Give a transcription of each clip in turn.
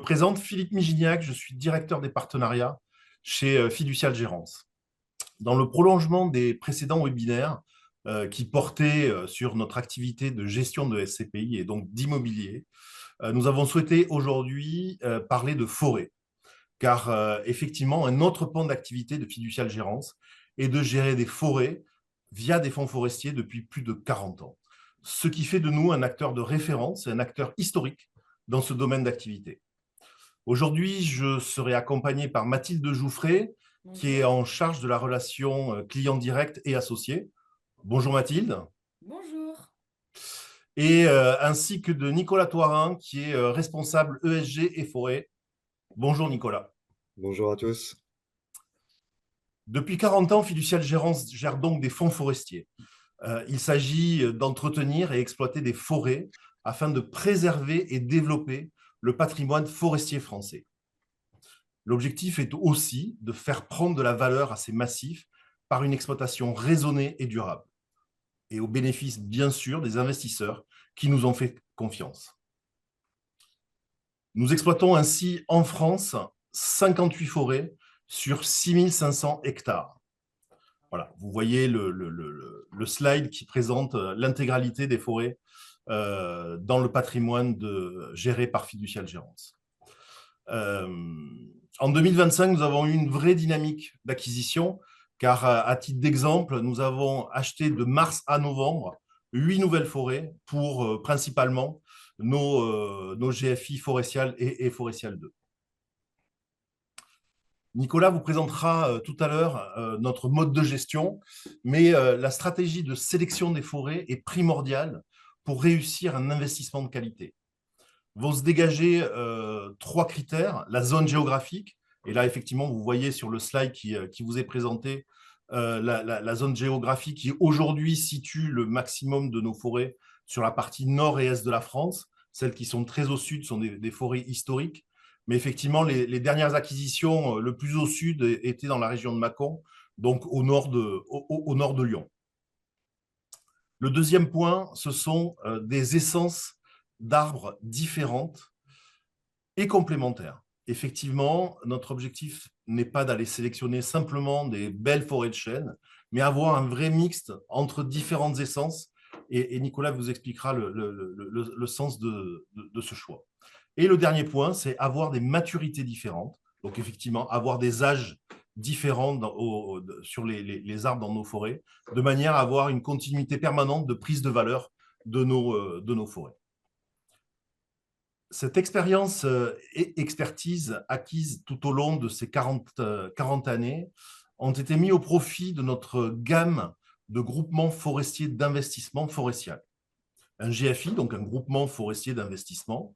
présente Philippe Migignac, je suis directeur des partenariats chez Fiducial Gérance. Dans le prolongement des précédents webinaires qui portaient sur notre activité de gestion de SCPI et donc d'immobilier, nous avons souhaité aujourd'hui parler de forêt, car effectivement, un autre pan d'activité de Fiducial Gérance est de gérer des forêts via des fonds forestiers depuis plus de 40 ans. Ce qui fait de nous un acteur de référence et un acteur historique dans ce domaine d'activité. Aujourd'hui, je serai accompagné par Mathilde Jouffret, qui est en charge de la relation client direct et associé. Bonjour Mathilde. Bonjour. Et ainsi que de Nicolas Thoirin, qui est responsable ESG et forêt. Bonjour Nicolas. Bonjour à tous. Depuis 40 ans, Fiducial Gérance gère donc des fonds forestiers. Il s'agit d'entretenir et exploiter des forêts afin de préserver et développer le patrimoine forestier français. L'objectif est aussi de faire prendre de la valeur à ces massifs par une exploitation raisonnée et durable, et au bénéfice, bien sûr, des investisseurs qui nous ont fait confiance. Nous exploitons ainsi en France 58 forêts sur 6500 hectares. Voilà, vous voyez le slide qui présente l'intégralité des forêts dans le patrimoine géré par Fiducial Gérance. En 2025, nous avons eu une vraie dynamique d'acquisition, car à titre d'exemple, nous avons acheté de mars à novembre 8 nouvelles forêts pour principalement nos GFI Forestial et Forestial 2. Nicolas vous présentera tout à l'heure notre mode de gestion, mais la stratégie de sélection des forêts est primordiale pour réussir un investissement de qualité. Vont se dégager 3 critères. La zone géographique, et là, effectivement, vous voyez sur le slide qui vous est présenté la zone géographique qui aujourd'hui situe le maximum de nos forêts sur la partie nord et est de la France. Celles qui sont très au sud sont des forêts historiques. Mais effectivement, les dernières acquisitions le plus au sud étaient dans la région de Mâcon, donc au nord de Lyon. Le deuxième point, ce sont des essences d'arbres différentes et complémentaires. Effectivement, notre objectif n'est pas d'aller sélectionner simplement des belles forêts de chênes, mais avoir un vrai mixte entre différentes essences. Et Nicolas vous expliquera le sens de ce choix. Et le dernier point, c'est avoir des maturités différentes. Donc, effectivement, avoir des âges différents sur les arbres dans nos forêts, de manière à avoir une continuité permanente de prise de valeur de nos forêts. Cette expérience et expertise acquise tout au long de ces 40 années ont été mis au profit de notre gamme de groupements forestiers d'investissement forestial. Un GFI, donc un groupement forestier d'investissement,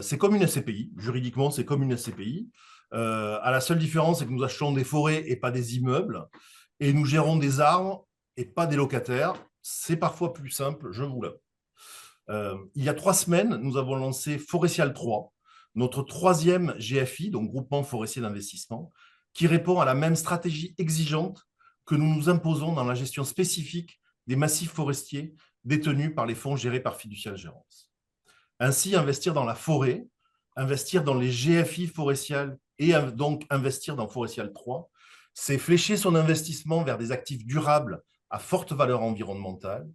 c'est comme une SCPI. Juridiquement, c'est comme une SCPI. À la seule différence, c'est que nous achetons des forêts et pas des immeubles, et nous gérons des arbres et pas des locataires. C'est parfois plus simple, je vous l'avoue. Il y a 3 semaines, nous avons lancé Forestial 3, notre 3e GFI, donc groupement forestier d'investissement, qui répond à la même stratégie exigeante que nous nous imposons dans la gestion spécifique des massifs forestiers détenus par les fonds gérés par Fiducial Gérance. Ainsi, investir dans la forêt, investir dans les GFI forestiales et donc investir dans Forestial 3, c'est flécher son investissement vers des actifs durables à forte valeur environnementale.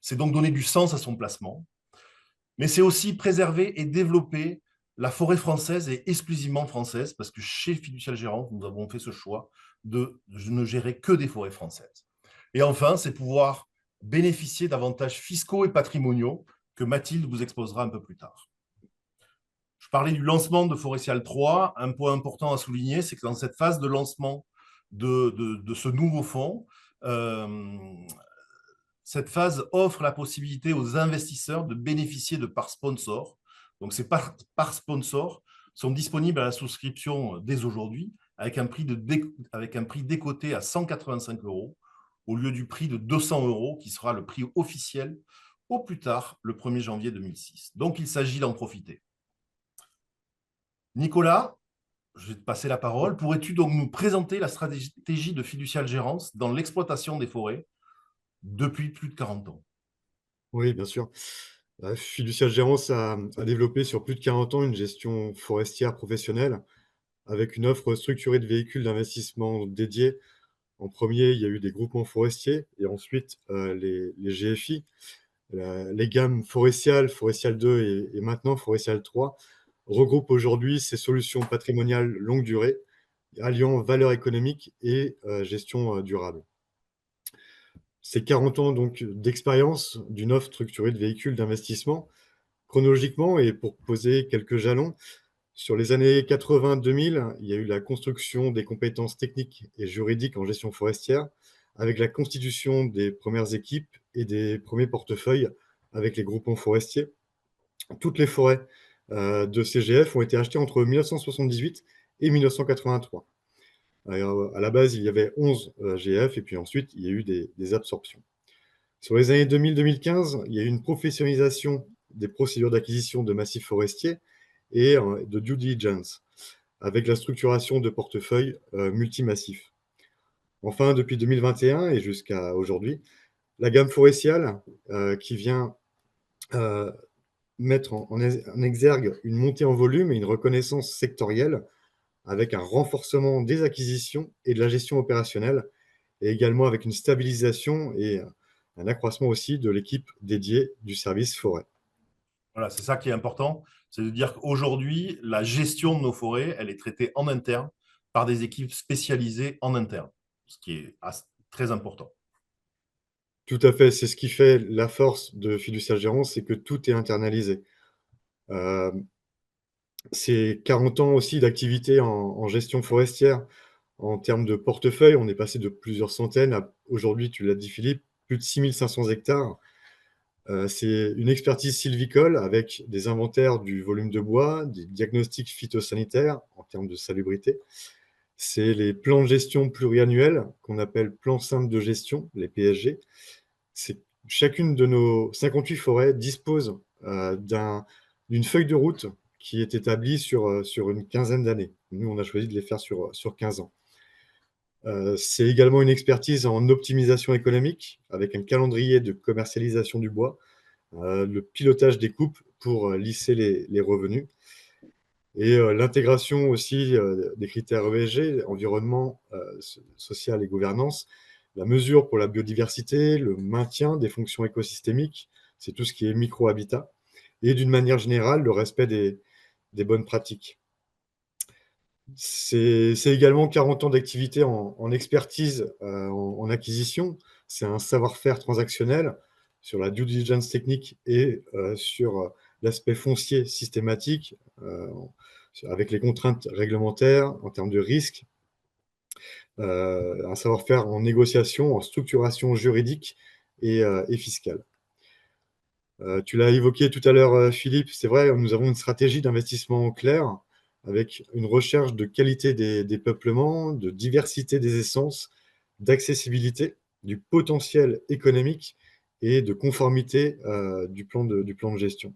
C'est donc donner du sens à son placement. Mais c'est aussi préserver et développer la forêt française et exclusivement française, parce que chez Fiducial Gérance, nous avons fait ce choix de ne gérer que des forêts françaises. Et enfin, c'est pouvoir bénéficier d'avantages fiscaux et patrimoniaux que Mathilde vous exposera un peu plus tard. Je parlais du lancement de Forestial 3. Un point important à souligner, c'est que dans cette phase de lancement de ce nouveau fonds, cette phase offre la possibilité aux investisseurs de bénéficier de parts sponsors. Donc, ces parts sponsors sont disponibles à la souscription dès aujourd'hui avec un prix décoté à 185 € au lieu du prix de 200 € qui sera le prix officiel au plus tard le 1er janvier 2006. Donc, il s'agit d'en profiter. Nicolas, je vais te passer la parole. Pourrais-tu donc nous présenter la stratégie de Fiducial Gérance dans l'exploitation des forêts depuis plus de 40 ans? Oui, bien sûr. Fiducia Gérance a développé sur plus de 40 ans une gestion forestière professionnelle avec une offre structurée de véhicules d'investissement dédiés. En premier, il y a eu des groupements forestiers et ensuite les GFI, les gammes Forestial, Forestial 2 et maintenant Forestial 3 regroupent aujourd'hui ces solutions patrimoniales longue durée, alliant valeur économique et gestion durable. C'est 40 ans donc d'expérience d'une offre structurée de véhicules d'investissement. Chronologiquement et pour poser quelques jalons, sur les années 80-2000, il y a eu la construction des compétences techniques et juridiques en gestion forestière, avec la constitution des premières équipes et des premiers portefeuilles avec les groupements forestiers. Toutes les forêts de CGF ont été achetées entre 1978 et 1983. Alors, à la base, il y avait 11 GF et puis ensuite, il y a eu des absorptions. Sur les années 2000-2015, il y a eu une professionnalisation des procédures d'acquisition de massifs forestiers et de due diligence, avec la structuration de portefeuilles multimassifs. Enfin, depuis 2021 et jusqu'à aujourd'hui, la gamme forestiale qui vient euh, mettre en exergue une montée en volume et une reconnaissance sectorielle avec un renforcement des acquisitions et de la gestion opérationnelle, et également avec une stabilisation et un accroissement aussi de l'équipe dédiée du service forêt. Voilà, c'est ça qui est important. C'est de dire qu'aujourd'hui, la gestion de nos forêts, elle est traitée en interne par des équipes spécialisées en interne, ce qui est très important. Tout à fait, c'est ce qui fait la force de Fiducia Gérance, c'est que tout est internalisé. Euh, c'est 40 ans aussi d'activité en gestion forestière. En termes de portefeuille, on est passé de plusieurs centaines à aujourd'hui, tu l'as dit Philippe, plus de 6500 hectares. C'est une expertise sylvicole avec des inventaires du volume de bois, des diagnostics phytosanitaires en termes de salubrité. C'est les plans de gestion pluriannuels qu'on appelle plans simples de gestion, les PSG. C'est chacune de nos 58 forêts dispose d'une feuille de route qui est établie sur une quinzaine d'années. Nous, on a choisi de les faire sur 15 ans. C'est également une expertise en optimisation économique avec un calendrier de commercialisation du bois, le pilotage des coupes pour lisser les revenus et l'intégration aussi des critères ESG, environnement, social et gouvernance, la mesure pour la biodiversité, le maintien des fonctions écosystémiques, c'est tout ce qui est micro-habitat, et d'une manière générale, le respect des bonnes pratiques. C'est également 40 ans d'activité en expertise, en acquisition. C'est un savoir-faire transactionnel sur la due diligence technique et sur l'aspect foncier systématique, avec les contraintes réglementaires en termes de risque. Un savoir-faire en négociation, en structuration juridique et fiscale. Tu l'as évoqué tout à l'heure, Philippe, c'est vrai, nous avons une stratégie d'investissement claire avec une recherche de qualité des peuplements, de diversité des essences, d'accessibilité, du potentiel économique et de conformité du plan de gestion.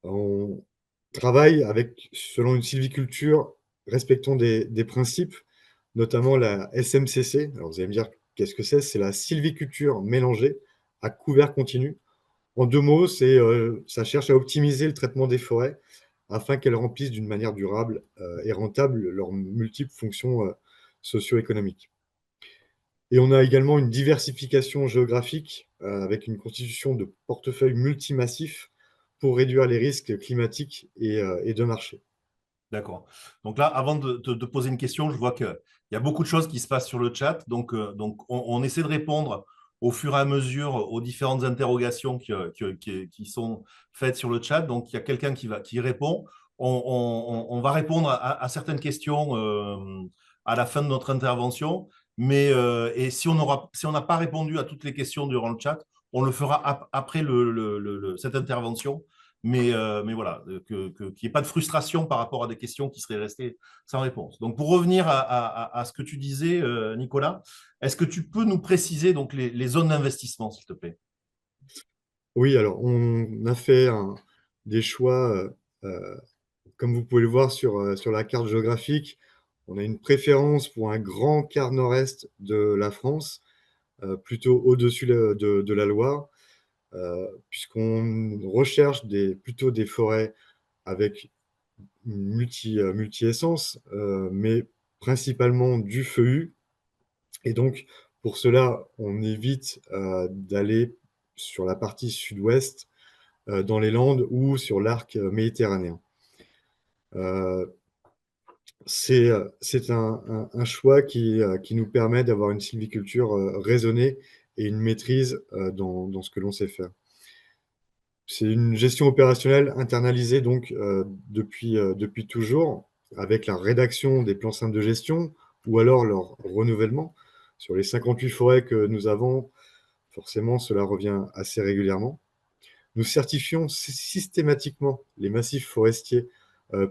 On travaille avec, selon une sylviculture respectant des principes, notamment la SMCC. Alors vous allez me dire, qu'est-ce que c'est? C'est la sylviculture mélangée à couvert continu. En deux mots, ça cherche à optimiser le traitement des forêts afin qu'elles remplissent d'une manière durable et rentable leurs multiples fonctions socio-économiques. Et on a également une diversification géographique avec une constitution de portefeuilles multimassifs pour réduire les risques climatiques et de marché. D'accord. Donc là, avant de poser une question, je vois qu'il y a beaucoup de choses qui se passent sur le chat. Donc on essaie de répondre au fur et à mesure aux différentes interrogations qui sont faites sur le chat. Donc, il y a quelqu'un qui répond. On va répondre à certaines questions à la fin de notre intervention. Et si si on n'a pas répondu à toutes les questions durant le chat, on le fera après cette intervention, mais voilà, qu'il n'y ait pas de frustration par rapport à des questions qui seraient restées sans réponse. Donc, pour revenir à ce que tu disais, Nicolas, est-ce que tu peux nous préciser donc les zones d'investissement, s'il te plaît? Oui, alors on a fait des choix, comme vous pouvez le voir sur la carte géographique, on a une préférence pour un grand quart nord-est de la France, plutôt au-dessus de la Loire. puisqu'on recherche plutôt des forêts avec multi-essences, mais principalement du feuillu. Et donc, pour cela, on évite d'aller sur la partie sud-ouest, dans les Landes ou sur l'arc méditerranéen. Euh, c'est un choix qui nous permet d'avoir une sylviculture raisonnée et une maîtrise dans ce que l'on sait faire. C'est une gestion opérationnelle internalisée donc depuis toujours, avec la rédaction des plans simples de gestion ou alors leur renouvellement. Sur les 58 forêts que nous avons, forcément, cela revient assez régulièrement. Nous certifions systématiquement les massifs forestiers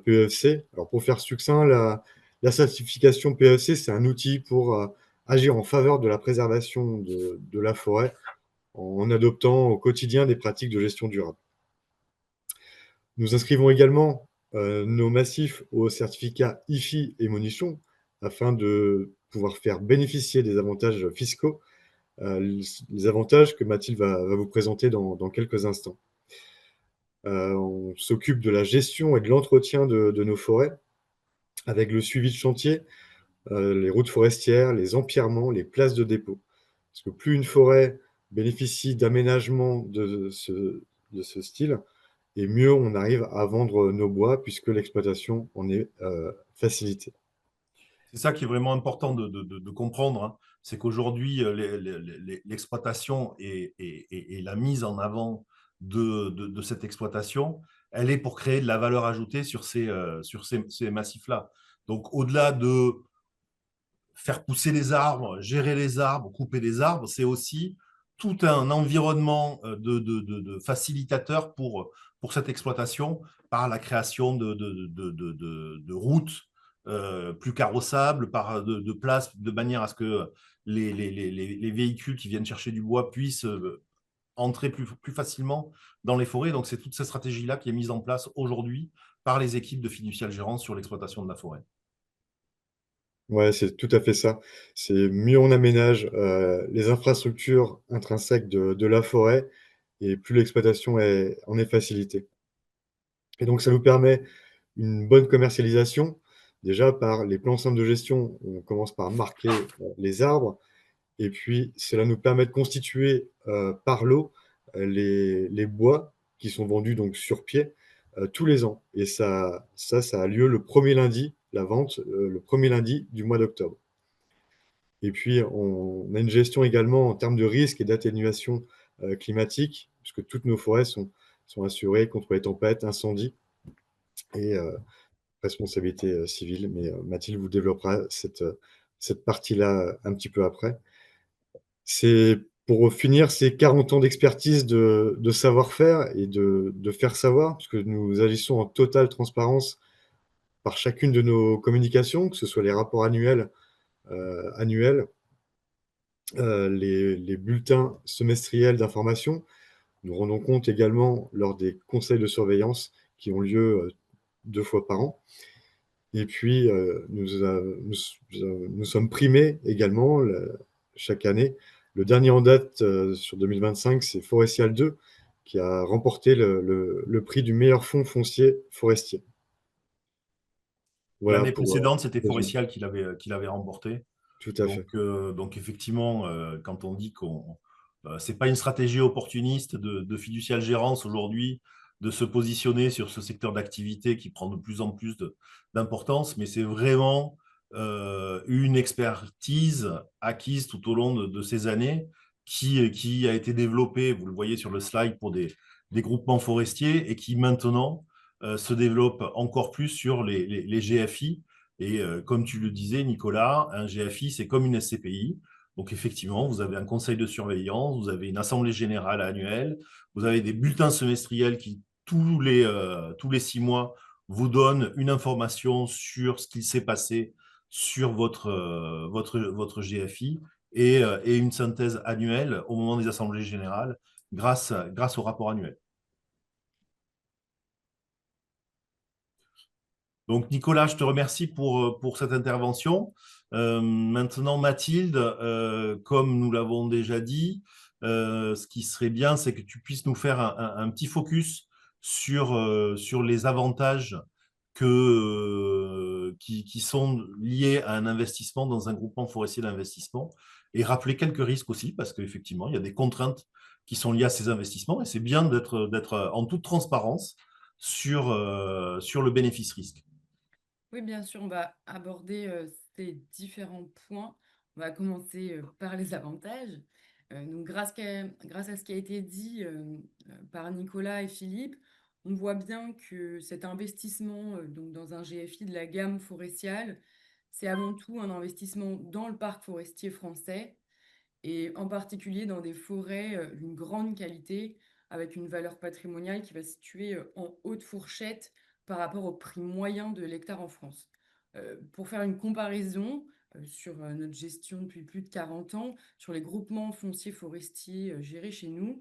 PEFC. Alors pour faire succinct, la certification PEFC, c'est un outil pour agir en faveur de la préservation de la forêt en adoptant au quotidien des pratiques de gestion durable. Nous inscrivons également nos massifs au certificat IFI et Monition afin de pouvoir faire bénéficier des avantages fiscaux, les avantages que Mathilde va vous présenter dans quelques instants. On s'occupe de la gestion et de l'entretien de nos forêts avec le suivi de chantier, les routes forestières, les empierrements, les places de dépôt. Parce que plus une forêt bénéficie d'aménagements de ce style, et mieux on arrive à vendre nos bois puisque l'exploitation en est facilitée. C'est ça qui est vraiment important de comprendre, hein. C'est qu'aujourd'hui, l'exploitation et la mise en avant de cette exploitation, elle est pour créer de la valeur ajoutée sur ces massifs-là. Donc, au-delà de faire pousser les arbres, gérer les arbres, couper les arbres, c'est aussi tout un environnement de facilitateur pour cette exploitation par la création de routes plus carrossables, de places, de manière à ce que les véhicules qui viennent chercher du bois puissent entrer plus facilement dans les forêts. Donc, c'est toute cette stratégie-là qui est mise en place aujourd'hui par les équipes de Fiducial Gérance sur l'exploitation de la forêt. Ouais, c'est tout à fait ça. C'est mieux on aménage les infrastructures intrinsèques de la forêt et plus l'exploitation en est facilitée. Et donc, ça nous permet une bonne commercialisation. Déjà, par les plans simples de gestion, on commence par marquer les arbres. Et puis, cela nous permet de constituer par lot les bois qui sont vendus donc sur pied tous les ans. Et ça a lieu le premier lundi, la vente, le premier lundi du mois d'octobre. Et puis, on a une gestion également en termes de risque et d'atténuation climatique, puisque toutes nos forêts sont assurées contre les tempêtes, incendies et responsabilité civile. Mais Mathilde vous développera cette partie-là un petit peu après. C'est pour finir, c'est 40 ans d'expertise de savoir-faire et de faire savoir, puisque nous agissons en totale transparence par chacune de nos communications, que ce soit les rapports annuels, les bulletins semestriels d'information. Nous rendons compte également lors des conseils de surveillance qui ont lieu 2 fois par an. Et puis, nous sommes primés également chaque année. Le dernier en date sur 2025, c'est Forestial 2 qui a remporté le prix du meilleur fonds foncier forestier. Voilà L'année pour précédente, c'était résumer. Forestial qui l'avait remporté. Tout à fait. Donc effectivement, quand on dit c'est pas une stratégie opportuniste de Fiducial Gérance aujourd'hui de se positionner sur ce secteur d'activité qui prend de plus en plus d'importance, mais c'est vraiment une expertise acquise tout au long de ces années qui a été développée, vous le voyez sur le slide, pour des groupements forestiers et qui maintenant se développe encore plus sur les GFI. Et comme tu le disais, Nicolas, un GFI, c'est comme une SCPI. Donc, effectivement, vous avez un conseil de surveillance, vous avez une assemblée générale annuelle, vous avez des bulletins semestriels qui, tous les 6 mois, vous donnent une information sur ce qu'il s'est passé sur votre GFI et une synthèse annuelle au moment des assemblées générales grâce au rapport annuel. Donc, Nicolas, je te remercie pour cette intervention. Maintenant, Mathilde, comme nous l'avons déjà dit, ce qui serait bien, c'est que tu puisses nous faire un petit focus sur les avantages qui sont liés à un investissement dans un groupement forestier d'investissement et rappeler quelques risques aussi, parce qu'effectivement, il y a des contraintes qui sont liées à ces investissements et c'est bien d'être en toute transparence sur le bénéfice-risque. Oui, bien sûr, on va aborder ces différents points. On va commencer par les avantages. Donc, grâce à ce qui a été dit par Nicolas et Philippe, on voit bien que cet investissement donc dans un GFI de la gamme forestiale, c'est avant tout un investissement dans le parc forestier français et en particulier dans des forêts d'une grande qualité avec une valeur patrimoniale qui va se situer en haute fourchette par rapport au prix moyen de l'hectare en France. Pour faire une comparaison sur notre gestion depuis plus de 40 ans, sur les groupements fonciers forestiers gérés chez nous,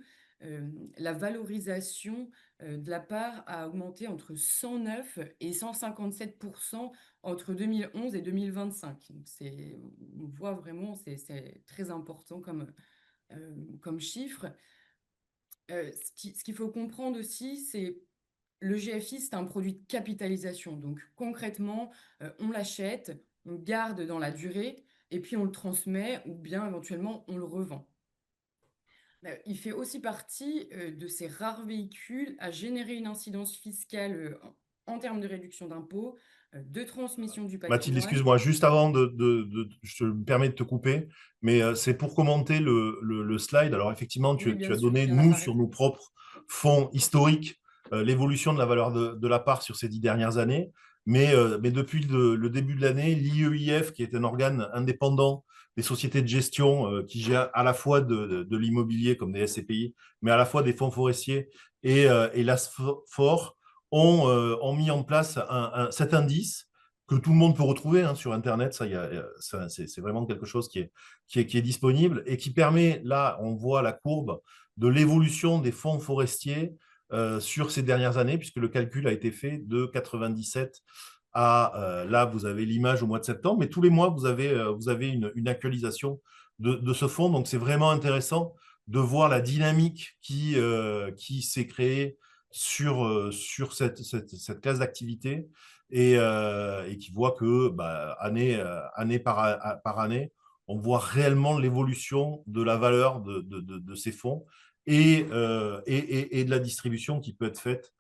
la valorisation de la part a augmenté entre 109 et 157% entre 2011 et 2025. Donc on voit vraiment, c'est très important comme chiffre. Ce qu'il faut comprendre aussi, c'est le GFI, c'est un produit de capitalisation. Donc concrètement, on l'achète, on garde dans la durée et puis on le transmet ou bien éventuellement on le revend. Il fait aussi partie de ces rares véhicules à générer une incidence fiscale en termes de réduction d'impôts, de transmission du Mathilde, patrimoine. excuse-moi, juste avant je me permets de te couper, mais c'est pour commenter le slide. Alors, effectivement, Oui, tu bien as sûr, donné, il nous, sur réapparaît. nos propres fonds historiques, l'évolution de la valeur de la part sur ces 10 dernières années. Mais depuis le début de l'année, l'IEIF, qui est un organe indépendant des sociétés de gestion qui gère à la fois de l'immobilier comme des SCPI, mais à la fois des fonds forestiers et l'ASFOR, ont mis en place cet indice que tout le monde peut retrouver hein, sur Internet. C'est vraiment quelque chose qui est disponible et qui permet, là, on voit la courbe de l'évolution des fonds forestiers sur ces dernières années, puisque le calcul a été fait de 97 à, là, vous avez l'image au mois de septembre, mais tous les mois, vous avez une actualisation de ce fonds. Donc, c'est vraiment intéressant de voir la dynamique qui s'est créée sur cette classe d'activité et qui voit que bah, année par année, on voit réellement l'évolution de la valeur de ces fonds et de la distribution qui peut être faite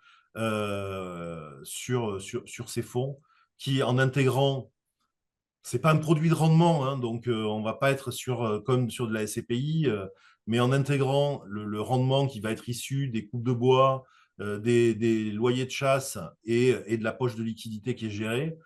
sur ces fonds qui, en intégrant, c'est pas un produit de rendement, hein, donc on va pas être comme sur de la SCPI, mais en intégrant le rendement qui va être issu des coupes de bois, des loyers de chasse et de la poche de liquidité qui est gérée,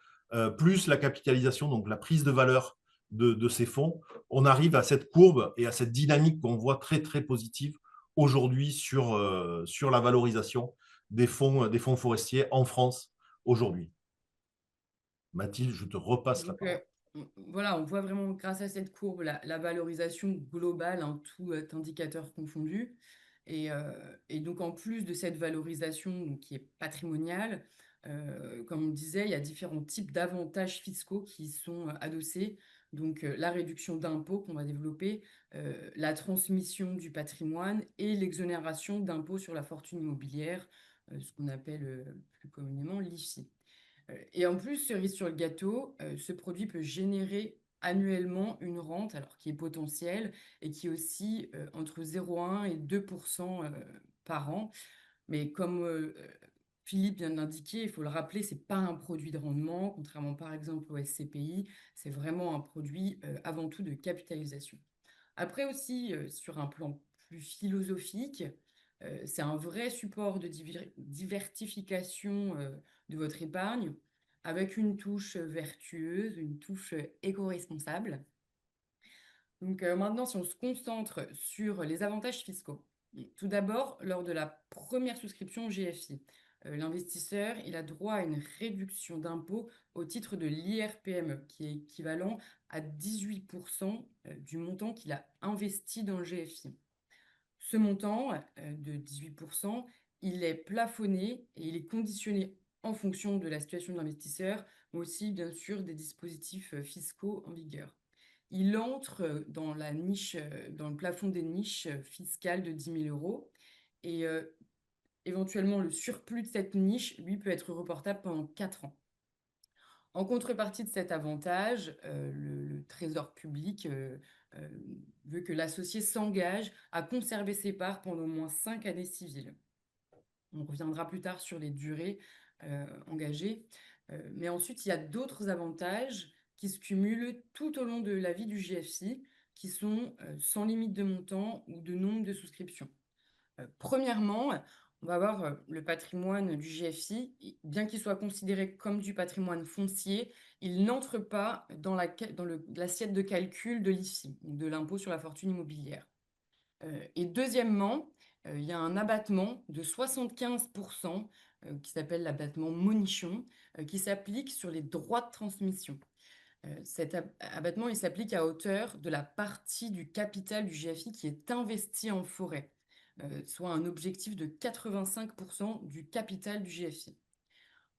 plus la capitalisation, donc la prise de valeur de ces fonds, on arrive à cette courbe et à cette dynamique qu'on voit très très positive aujourd'hui sur la valorisation des fonds forestiers en France aujourd'hui. Mathilde, je te repasse la Donc, parole. voilà, on voit vraiment grâce à cette courbe la valorisation globale, hein, tout indicateur confondu. Et donc, en plus de cette valorisation donc, qui est patrimoniale, comme on disait, il y a différents types d'avantages fiscaux qui sont adossés. Donc, la réduction d'impôts qu'on va développer, la transmission du patrimoine et l'exonération d'impôts sur la fortune immobilière, ce qu'on appelle plus communément l'IFI. Et en plus, cerise sur le gâteau, ce produit peut générer annuellement une rente, alors qui est potentielle et qui est aussi entre 0,1 et 2% par an. Mais comme Philippe vient de l'indiquer, il faut le rappeler, c'est pas un produit de rendement, contrairement par exemple au SCPI, c'est vraiment un produit avant tout de capitalisation. Après aussi, sur un plan plus philosophique, c'est un vrai support de diversification de votre épargne avec une touche vertueuse, une touche éco-responsable. Donc maintenant, si on se concentre sur les avantages fiscaux. Tout d'abord, lors de la première souscription au GFI, l'investisseur, il a droit à une réduction d'impôt au titre de l'IRPME, qui est équivalent à 18% du montant qu'il a investi dans le GFI. Ce montant de 18%, il est plafonné et il est conditionné en fonction de la situation de l'investisseur, mais aussi bien sûr des dispositifs fiscaux en vigueur. il entre dans la niche, dans le plafond des niches fiscales de 10 000 euros. Et éventuellement, le surplus de cette niche, lui, peut être reportable pendant 4 ans. En contrepartie de cet avantage, le Trésor public veut que l'associé s'engage à conserver ses parts pendant au moins 5 années civiles. On reviendra plus tard sur les durées engagées. Mais ensuite, il y a d'autres avantages qui se cumulent tout au long de la vie du GFI, qui sont sans limite de montant ou de nombre de souscriptions. Premièrement, on va voir le patrimoine du GFI, bien qu'il soit considéré comme du patrimoine foncier, il n'entre pas dans l'assiette de calcul de l'IFI, de l'impôt sur la fortune immobilière. Et deuxièmement, il y a un abattement de 75% qui s'appelle l'abattement Monichon, qui s'applique sur les droits de transmission. Cet abattement, il s'applique à hauteur de la partie du capital du GFI qui est investie en forêt, soit un objectif de 85% du capital du GFI.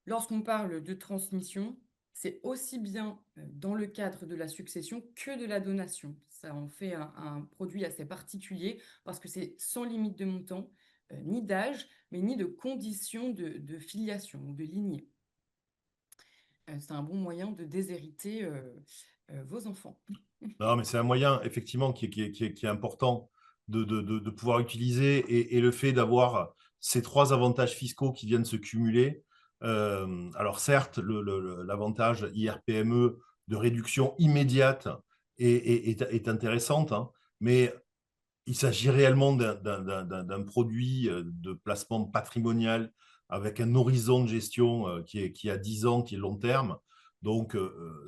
Lorsqu'on parle de transmission, c'est aussi bien dans le cadre de la succession que de la donation. Ça en fait un produit assez particulier parce que c'est sans limite de montant, ni d'âge, mais ni de conditions de filiation ou de lignée. C'est un bon moyen de déshériter vos enfants. Non, mais c'est un moyen, effectivement, qui est important de pouvoir utiliser. Et le fait d'avoir ces trois avantages fiscaux qui viennent se cumuler. Alors, certes, l'avantage IRPME de réduction immédiate est intéressante, hein, mais il s'agit réellement d'un produit de placement patrimonial avec un horizon de gestion qui a 10 ans, qui est long terme. Donc,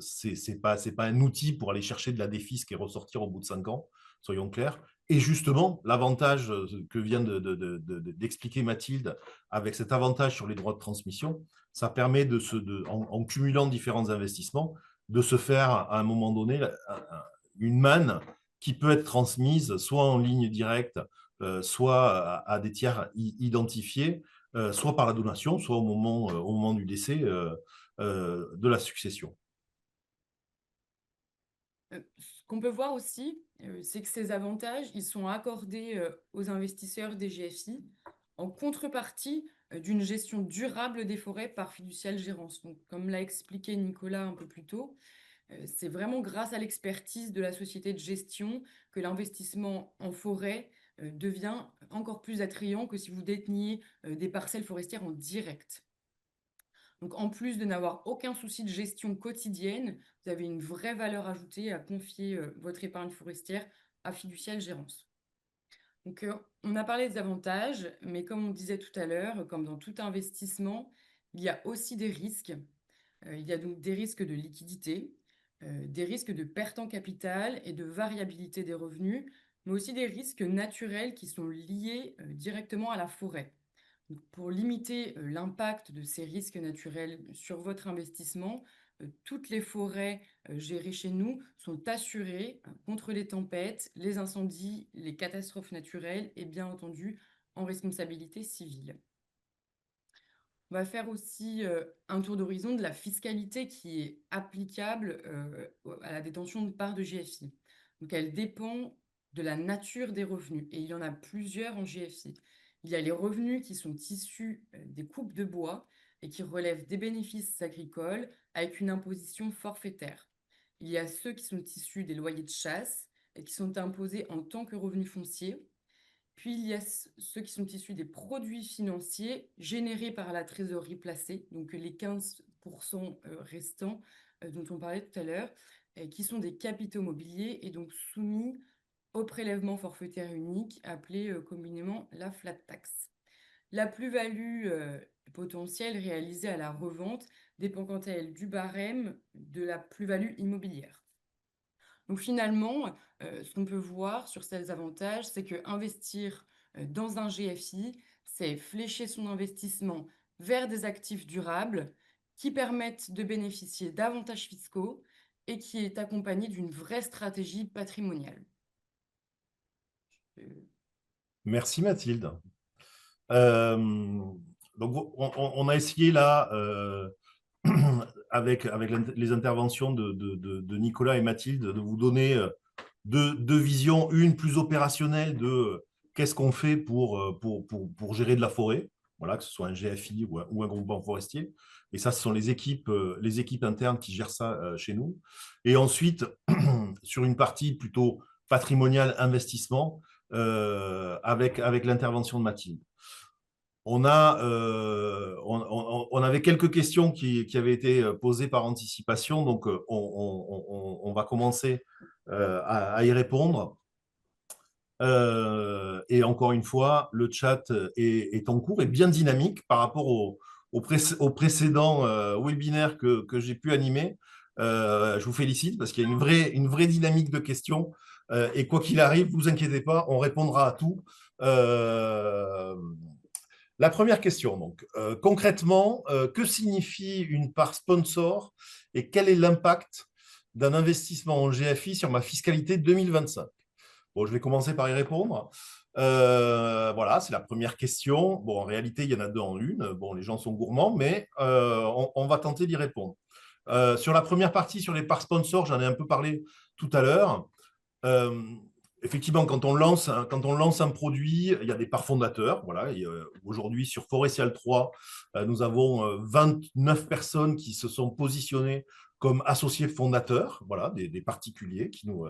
ce n'est pas un outil pour aller chercher de la défisque et ressortir au bout de 5 ans, soyons clairs. Et justement, l'avantage que vient d'expliquer Mathilde, avec cet avantage sur les droits de transmission, ça permet, en cumulant différents investissements, de se faire à un moment donné une manne qui peut être transmise soit en ligne directe, soit à des tiers identifiés, soit par la donation, soit au moment du décès de la succession. Ce qu'on peut voir aussi, c'est que ces avantages, ils sont accordés aux investisseurs des GFI en contrepartie d'une gestion durable des forêts par Fiducial Gérance. Donc, comme l'a expliqué Nicolas un peu plus tôt, c'est vraiment grâce à l'expertise de la société de gestion que l'investissement en forêt devient encore plus attrayant que si vous déteniez des parcelles forestières en direct. Donc, en plus de n'avoir aucun souci de gestion quotidienne, vous avez une vraie valeur ajoutée à confier votre épargne forestière à Fiducial Gérance. Donc, on a parlé des avantages, mais comme on disait tout à l'heure, comme dans tout investissement, il y a aussi des risques. Il y a donc des risques de liquidité, des risques de perte en capital et de variabilité des revenus, mais aussi des risques naturels qui sont liés directement à la forêt. Donc, pour limiter l'impact de ces risques naturels sur votre investissement, toutes les forêts gérées chez nous sont assurées contre les tempêtes, les incendies, les catastrophes naturelles et bien entendu en responsabilité civile. On va faire aussi un tour d'horizon de la fiscalité qui est applicable à la détention de parts de GFI. Donc, elle dépend de la nature des revenus et il y en a plusieurs en GFI. Il y a les revenus qui sont issus des coupes de bois et qui relèvent des bénéfices agricoles avec une imposition forfaitaire. Il y a ceux qui sont issus des loyers de chasse et qui sont imposés en tant que revenus fonciers. Puis, il y a ceux qui sont issus des produits financiers générés par la trésorerie placée, donc les 15% restants dont on parlait tout à l'heure, qui sont des capitaux mobiliers et donc soumis au prélèvement forfaitaire unique appelé communément la flat tax. La plus-value potentielle réalisée à la revente dépend quant à elle du barème de la plus-value immobilière. Donc finalement, ce qu'on peut voir sur ces avantages, c'est qu'investir dans un GFI, c'est flécher son investissement vers des actifs durables qui permettent de bénéficier d'avantages fiscaux et qui est accompagné d'une vraie stratégie patrimoniale. Merci Mathilde. Donc, on a essayé là, avec les interventions de Nicolas et Mathilde, de vous donner deux visions, une plus opérationnelle de qu'est-ce qu'on fait pour gérer de la forêt, voilà, que ce soit un GFI ou un groupement forestier. Et ça, ce sont les équipes internes qui gèrent ça chez nous. Et ensuite, sur une partie plutôt patrimoniale, investissement, avec l'intervention de Mathilde. On avait quelques questions qui avaient été posées par anticipation, donc on va commencer à y répondre. Et encore une fois, le chat est en cours et bien dynamique par rapport au précédent webinaire que j'ai pu animer. Je vous félicite parce qu'il y a une vraie dynamique de questions. Et quoi qu'il arrive, ne vous inquiétez pas, on répondra à tout. La première question, donc, concrètement, que signifie une part sponsor et quel est l'impact d'un investissement en GFI sur ma fiscalité 2025? Bon, je vais commencer par y répondre. Voilà, c'est la première question. Bon, en réalité, il y en a deux en une. Bon, les gens sont gourmands, mais on va tenter d'y répondre. Sur la première partie, sur les parts sponsors, j'en ai un peu parlé tout à l'heure. Effectivement, quand on lance un produit, il y a des parts fondateurs. Voilà. Aujourd'hui, sur Forestial 3, nous avons 29 personnes qui se sont positionnées comme associés fondateurs, voilà, des particuliers qui nous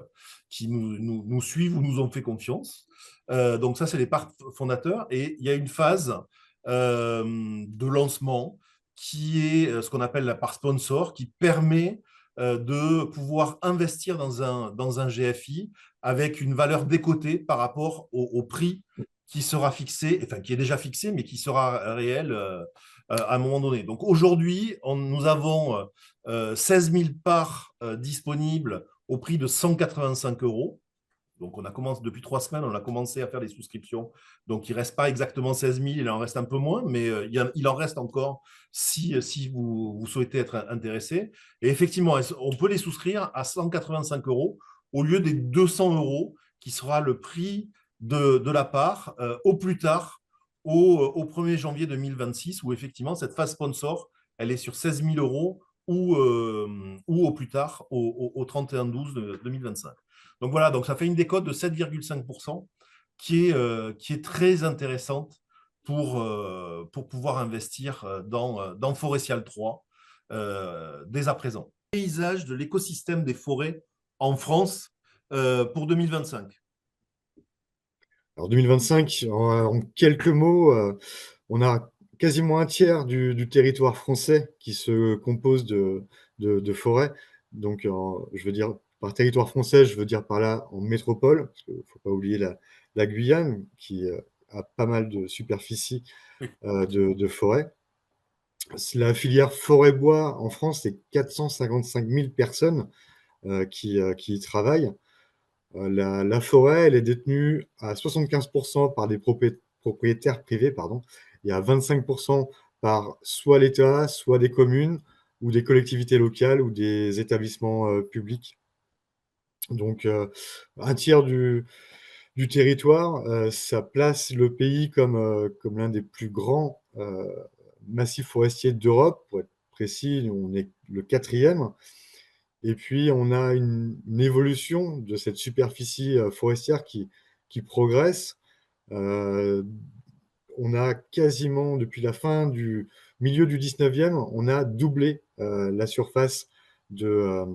suivent ou nous ont fait confiance. Donc ça, c'est les parts fondateurs. Et il y a une phase de lancement qui est ce qu'on appelle la part sponsor, qui permet de pouvoir investir dans un GFI avec une valeur décotée par rapport au prix qui sera fixé, enfin qui est déjà fixé, mais qui sera réel à un moment donné. Donc aujourd'hui, nous avons 16 000 parts disponibles au prix de 185 €. Donc, on a commencé depuis 3 semaines, on a commencé à faire des souscriptions. Donc, il ne reste pas exactement 16 000, il en reste un peu moins, mais il en reste encore si vous souhaitez être intéressé. Et effectivement, on peut les souscrire à 185 € au lieu des 200 € qui sera le prix de la part au plus tard au 1er janvier 2026, où effectivement, cette phase sponsor, elle est sur 16 000 € ou au plus tard au 31/12 2025. Donc voilà, donc ça fait une décote de 7,5% qui est très intéressante pour pouvoir investir dans Forestial 3 dès à présent. Paysage de l'écosystème des forêts en France pour 2025. Alors 2025, en quelques mots, on a quasiment un tiers du territoire français qui se compose de forêts. Donc, je veux dire, par territoire français, je veux dire par là en métropole, parce qu'il ne faut pas oublier la Guyane, qui a pas mal de superficie de forêt. La filière forêt-bois en France, c'est 455 000 personnes qui y travaillent. La forêt, elle est détenue à 75% par des propriétaires privés, pardon, et à 25% par soit l'État, soit des communes, ou des collectivités locales, ou des établissements publics. Donc, un tiers du territoire, ça place le pays comme l'un des plus grands massifs forestiers d'Europe. Pour être précis, on est le 4e. Et puis, on a une évolution de cette superficie forestière qui progresse. On a quasiment, depuis la fin du milieu du 19e, on a doublé la surface de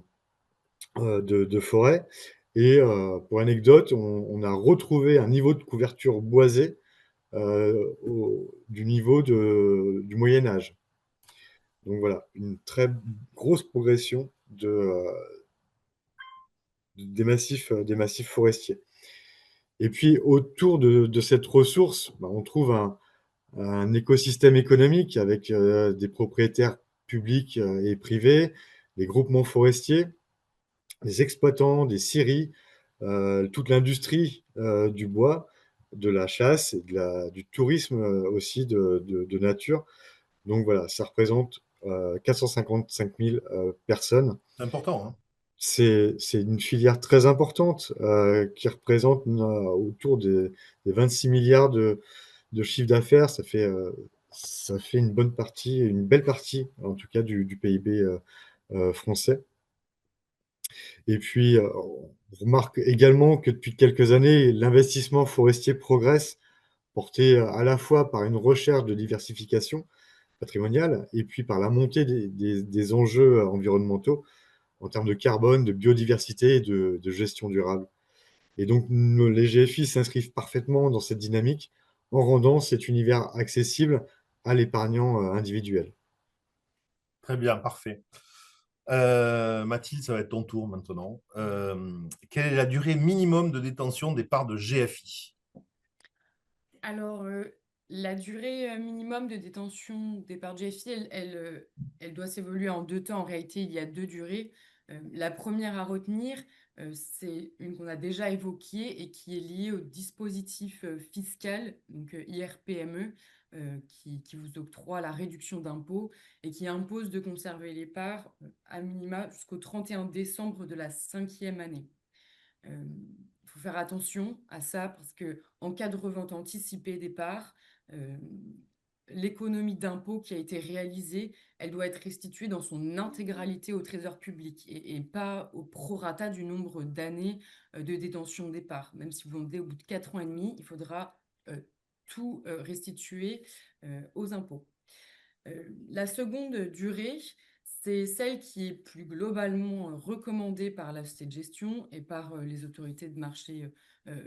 forêt. Et pour anecdote, on a retrouvé un niveau de couverture boisée du niveau du Moyen Âge. Donc voilà, une très grosse progression des massifs forestiers. Et puis, autour de cette ressource, on trouve un écosystème économique avec des propriétaires publics et privés, des groupements forestiers, des exploitants, des scieries, toute l'industrie du bois, de la chasse et du tourisme aussi de nature. Donc voilà, ça représente 455 000 personnes. C'est important, hein. C'est une filière très importante qui représente autour des 26 milliards de chiffre d'affaires. Ça fait ça fait une bonne partie, une belle partie, en tout cas, du PIB français. Et puis, on remarque également que depuis quelques années, l'investissement forestier progresse, porté à la fois par une recherche de diversification patrimoniale et puis par la montée des enjeux environnementaux en termes de carbone, de biodiversité et de gestion durable. Et donc, les GFI s'inscrivent parfaitement dans cette dynamique en rendant cet univers accessible à l'épargnant individuel. Très bien, parfait. Mathilde, ça va être ton tour maintenant. Quelle est la durée minimum de détention des parts de GFI? Alors, la durée, minimum de détention des parts GFI, elle doit s'évoluer en 2 temps. En réalité, il y a 2 durées. La première à retenir, c'est une qu'on a déjà évoquée et qui est liée au dispositif, fiscal, donc IR-PME, qui vous octroie la réduction d'impôt et qui impose de conserver les parts, à minima jusqu'au 31 décembre de la 5e année. Il faut faire attention à ça parce que en cas de revente anticipée des parts, euh, l'économie d'impôt qui a été réalisée, elle doit être restituée dans son intégralité au Trésor public et pas au prorata du nombre d'années de détention des parts. Même si vous vendez au bout de 4 ans et demi, il faudra tout restituer aux impôts. La seconde durée, c'est celle qui est plus globalement recommandée par la société de gestion et par les autorités de marché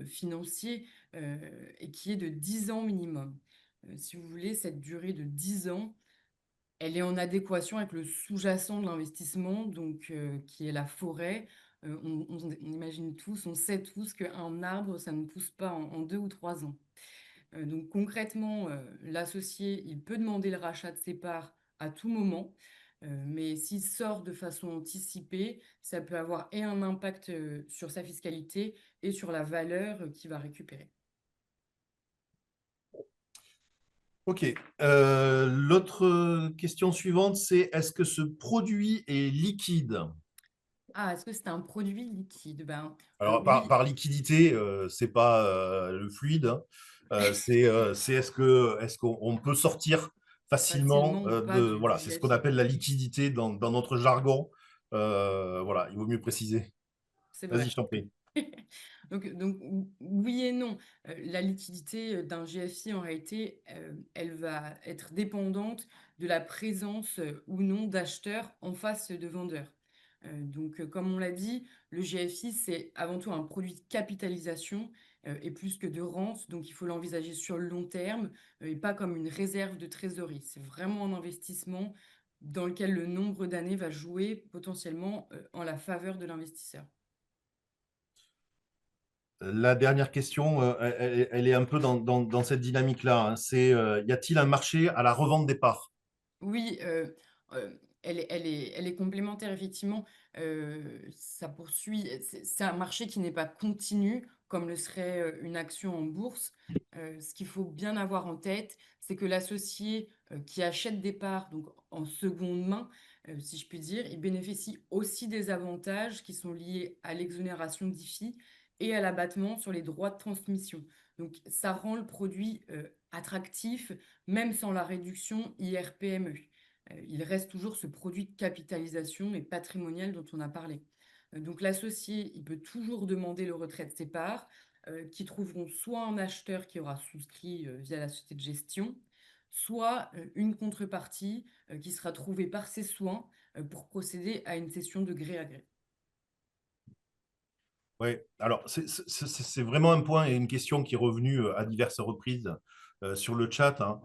financiers et qui est de 10 ans minimum. Si vous voulez, cette durée de 10 ans, elle est en adéquation avec le sous-jacent de l'investissement, donc qui est la forêt. On imagine tous, on sait tous qu'un arbre, ça ne pousse pas en 2 ou 3 ans. Donc concrètement, l'associé, il peut demander le rachat de ses parts à tout moment, mais s'il sort de façon anticipée, ça peut avoir et un impact sur sa fiscalité et sur la valeur qu'il va récupérer. Ok. L'autre question suivante, c'est est-ce que ce produit est liquide? Ah, est-ce que c'est un produit liquide? Ben, Alors, oui, par liquidité, c'est pas le fluide, hein. C'est est-ce qu'on peut sortir facilement facilement ou pas de. du Voilà, c'est ce qu'on GFI. appelle la liquidité dans notre jargon. Voilà, il vaut mieux préciser. C'est Vas-y, vrai. je t'en prie. Donc oui et non. La liquidité d'un GFI, en réalité, elle va être dépendante de la présence ou non d'acheteurs en face de vendeurs. Donc, comme on l'a dit, le GFI, c'est avant tout un produit de capitalisation et plus que de rente. Donc, il faut l'envisager sur le long terme et pas comme une réserve de trésorerie. C'est vraiment un investissement dans lequel le nombre d'années va jouer potentiellement en la faveur de l'investisseur. La dernière question, elle est un peu dans cette dynamique-là, hein. C'est y a-t-il un marché à la revente des parts? Oui, elle est complémentaire effectivement, ça poursuit c'est un marché qui n'est pas continu comme le serait, une action en bourse. Ce qu'il faut bien avoir en tête, c'est que l'associé, qui achète des parts, donc en seconde main, si je puis dire, il bénéficie aussi des avantages qui sont liés à l'exonération d'IFI et à l'abattement sur les droits de transmission. Donc ça rend le produit, attractif même sans la réduction IR-PME. Il reste toujours ce produit de capitalisation et patrimonial dont on a parlé. Donc l'associé, il peut toujours demander le retrait de ses parts, qui trouveront soit un acheteur qui aura souscrit via la société de gestion, soit une contrepartie qui sera trouvée par ses soins pour procéder à une cession de gré à gré. Oui, alors c'est vraiment un point et une question qui est revenue à diverses reprises sur le chat, hein.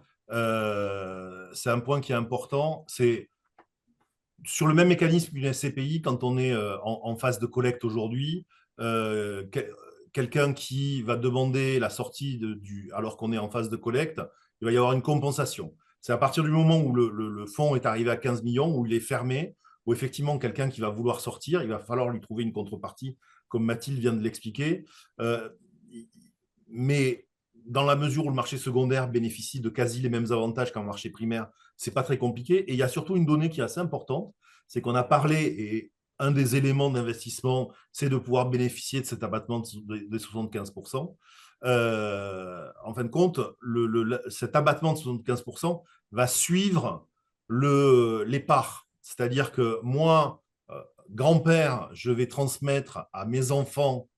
C'est un point qui est important. C'est sur le même mécanisme qu'une SCPI, quand on est en phase de collecte aujourd'hui, quelqu'un qui va demander la sortie alors qu'on est en phase de collecte, il va y avoir une compensation. C'est à partir du moment où le fonds est arrivé à 15 millions, où il est fermé, où effectivement quelqu'un qui va vouloir sortir, il va falloir lui trouver une contrepartie, comme Mathilde vient de l'expliquer. Euh, mais dans la mesure où le marché secondaire bénéficie de quasi les mêmes avantages qu'un marché primaire, c'est pas très compliqué. Et il y a surtout une donnée qui est assez importante, c'est qu'on a parlé, et un des éléments d'investissement, c'est de pouvoir bénéficier de cet abattement de 75%. en fin de compte, cet abattement de 75% va suivre les parts. C'est-à-dire que moi, grand-père, je vais transmettre à mes enfants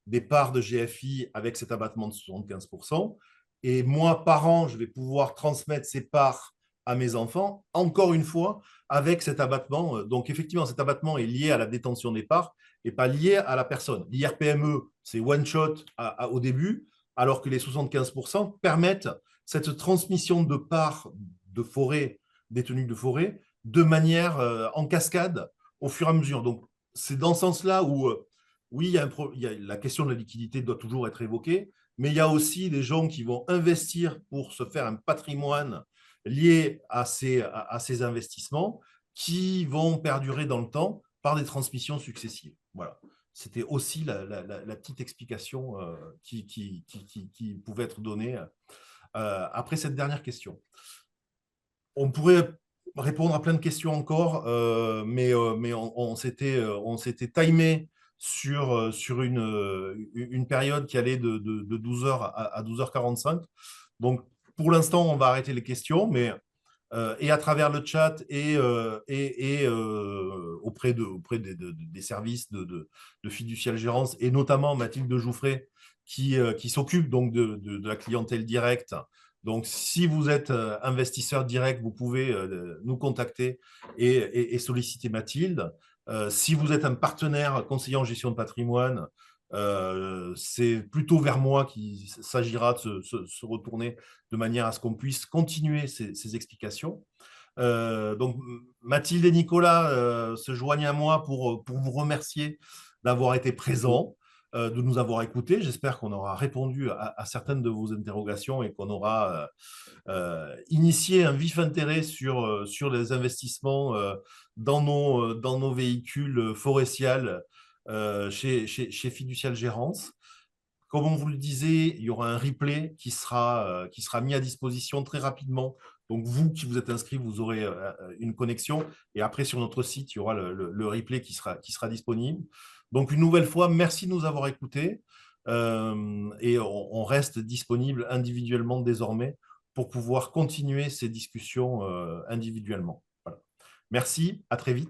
des parts de GFI avec cet abattement de 75%. Et moi, parent, je vais pouvoir transmettre ces parts à mes enfants, encore une fois, avec cet abattement. Donc, effectivement, cet abattement est lié à la détention des parts et pas lié à la personne. L'IRPME, c'est one shot au début, alors que les 75% permettent cette transmission de parts de forêt, détenues de forêt, de manière en cascade au fur et à mesure. Donc, c'est dans ce sens-là où oui, la question de la liquidité doit toujours être évoquée, mais il y a aussi des gens qui vont investir pour se faire un patrimoine lié à ces investissements qui vont perdurer dans le temps par des transmissions successives. Voilà. C'était aussi la petite explication qui pouvait être donnée après cette dernière question. On pourrait répondre à plein de questions encore, mais on s'était timé sur une période qui allait de 12h à 12h45. Donc, pour l'instant, on va arrêter les questions, mais et à travers le chat et auprès des services de fiducial gérance, et notamment Mathilde Jouffret, qui s'occupe donc de la clientèle directe. Donc, si vous êtes investisseur direct, vous pouvez nous contacter et solliciter Mathilde. Si vous êtes un partenaire conseiller en gestion de patrimoine, c'est plutôt vers moi qu'il s'agira de se retourner de manière à ce qu'on puisse continuer ces explications. Donc, Mathilde et Nicolas se joignent à moi pour vous remercier d'avoir été présents, de nous avoir écoutés. J'espère qu'on aura répondu à certaines de vos interrogations et qu'on aura initié un vif intérêt sur les investissements dans nos véhicules forestials chez Fiducial Gérance. Comme on vous le disait, il y aura un replay qui sera mis à disposition très rapidement. Donc, vous qui vous êtes inscrit, vous aurez une connexion. Et après, sur notre site, il y aura le replay qui sera disponible. Donc, une nouvelle fois, merci de nous avoir écoutés. Et on reste disponible individuellement désormais pour pouvoir continuer ces discussions individuellement. Voilà. Merci, à très vite.